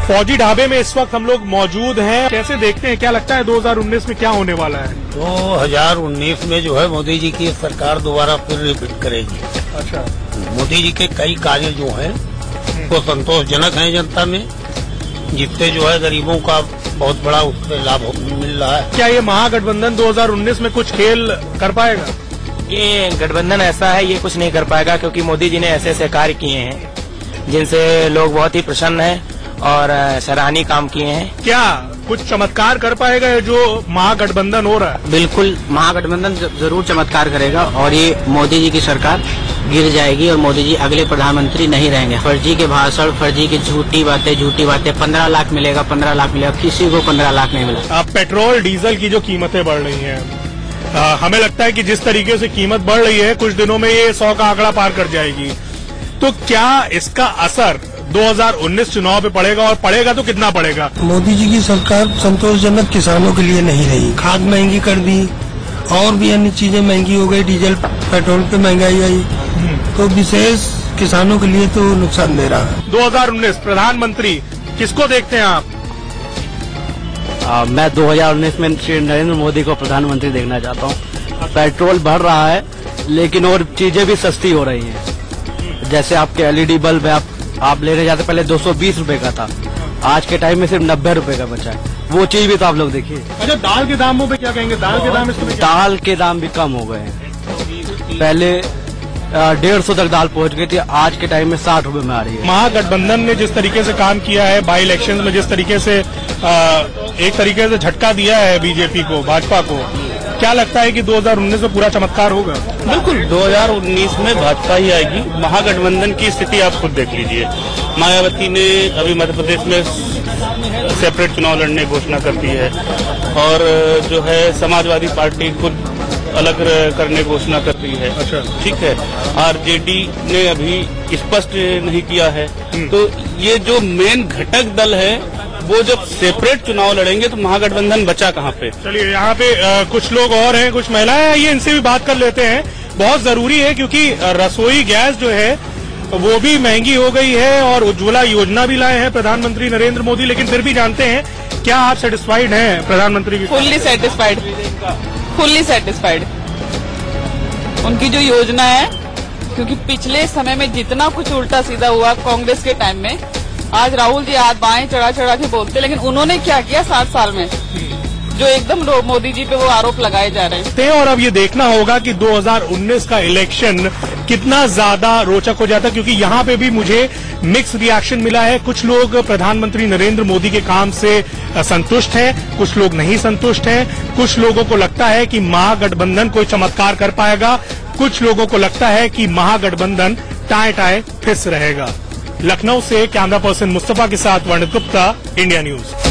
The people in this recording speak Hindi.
फौजी ढाबे में इस वक्त हम लोग मौजूद हैं। कैसे देखते हैं, क्या लगता है 2019 में क्या होने वाला है? 2019 में जो है मोदी जी की सरकार दोबारा फिर रिपीट करेगी। अच्छा, मोदी जी के कई कार्य जो हैं वो संतोषजनक हैं जनता में, जिससे जो है गरीबों का बहुत बड़ा उससे लाभ मिल रहा है। क्या ये महागठबंधन 2019 में कुछ खेल कर पाएगा? ये गठबंधन ऐसा है, ये कुछ नहीं कर पाएगा, क्योंकि मोदी जी ने ऐसे ऐसे कार्य किए हैं जिनसे लोग बहुत ही प्रसन्न हैं और सराहनीय काम किए हैं। क्या कुछ चमत्कार कर पाएगा ये जो महागठबंधन हो रहा है? बिल्कुल, महागठबंधन जरूर चमत्कार करेगा और ये मोदी जी की सरकार गिर जाएगी और मोदी जी अगले प्रधानमंत्री नहीं रहेंगे। फर्जी के भाषण, फर्जी की झूठी बातें 15 लाख मिलेगा, 15 लाख मिलेगा, किसी को 15 लाख नहीं मिला। अब पेट्रोल डीजल की जो कीमतें बढ़ रही हैं, हमें लगता है कि जिस तरीके से कीमत बढ़ रही है कुछ दिनों में ये 100 का आंकड़ा पार कर जाएगी। तो क्या इसका असर 2019 चुनाव पे पड़ेगा, और पड़ेगा तो कितना पड़ेगा? मोदी जी की सरकार संतोषजनक किसानों के लिए नहीं रही। खाद महंगी कर दी और भी अन्य चीजें महंगी हो गई, डीजल पेट्रोल पे महंगाई आई, तो विशेष किसानों के लिए तो नुकसान दे रहा है। 2019 प्रधानमंत्री किसको देखते हैं आप? मैं 2019 में श्री नरेंद्र मोदी को प्रधानमंत्री देखना चाहता हूँ। पेट्रोल बढ़ रहा है लेकिन और चीजें भी सस्ती हो रही हैं। जैसे आपके एलईडी बल्ब है, आप लेने जाते पहले 220 रुपए का था, आज के टाइम में सिर्फ 90 रुपए का बचा है। वो चीज भी तो आप लोग देखिए। अच्छा, दाल के दामों पे क्या कहेंगे? दाल के दाम दाल के दाम भी कम हो गए हैं। पहले 150 तक दाल पहुंच गई थी, आज के टाइम में 60 रुपए में आ रही है। महागठबंधन ने जिस तरीके से काम किया है, बाई इलेक्शन में जिस तरीके से एक तरीके से झटका दिया है बीजेपी को, भाजपा को, क्या लगता है कि 2019 में पूरा चमत्कार होगा? बिल्कुल, 2019 में भाजपा ही आएगी। महागठबंधन की स्थिति आप खुद देख लीजिए। मायावती ने अभी मध्य प्रदेश में सेपरेट चुनाव लड़ने की घोषणा कर दी है, और जो है समाजवादी पार्टी खुद अलग करने की घोषणा कर दी है। अच्छा, ठीक है। आरजेडी ने अभी स्पष्ट नहीं किया है। तो ये जो मेन घटक दल है वो जब सेपरेट चुनाव लड़ेंगे तो महागठबंधन बचा कहाँ पे? चलिए, यहाँ पे कुछ लोग और हैं, कुछ महिलाएं हैं, ये इनसे भी बात कर लेते हैं। बहुत जरूरी है क्योंकि रसोई गैस जो है वो भी महंगी हो गई है और उज्ज्वला योजना भी लाए हैं प्रधानमंत्री नरेंद्र मोदी, लेकिन फिर भी जानते हैं, क्या आप सेटिस्फाइड हैं प्रधानमंत्री की? फुल्ली सेटिस्फाइड उनकी जो योजना है, क्योंकि पिछले समय में जितना कुछ उल्टा सीधा हुआ कांग्रेस के टाइम में, आज राहुल जी हाथ बाएं चढ़ा चढ़ा के बोलते, लेकिन उन्होंने क्या किया 60 साल में, जो एकदम मोदी जी पे वो आरोप लगाए जा रहे हैं। और अब ये देखना होगा कि 2019 का इलेक्शन कितना ज्यादा रोचक हो जाता है, क्योंकि यहाँ पे भी मुझे मिक्स रिएक्शन मिला है। कुछ लोग प्रधानमंत्री नरेंद्र मोदी के काम से संतुष्ट हैं, कुछ लोग नहीं संतुष्ट हैं। कुछ लोगों को लगता है कि महागठबंधन कोई चमत्कार कर पाएगा, कुछ लोगों को लगता है कि महागठबंधन टाए टाए फिस रहेगा। लखनऊ से कैमरा पर्सन मुस्तफा के साथ वर्णित गुप्ता, इंडिया न्यूज।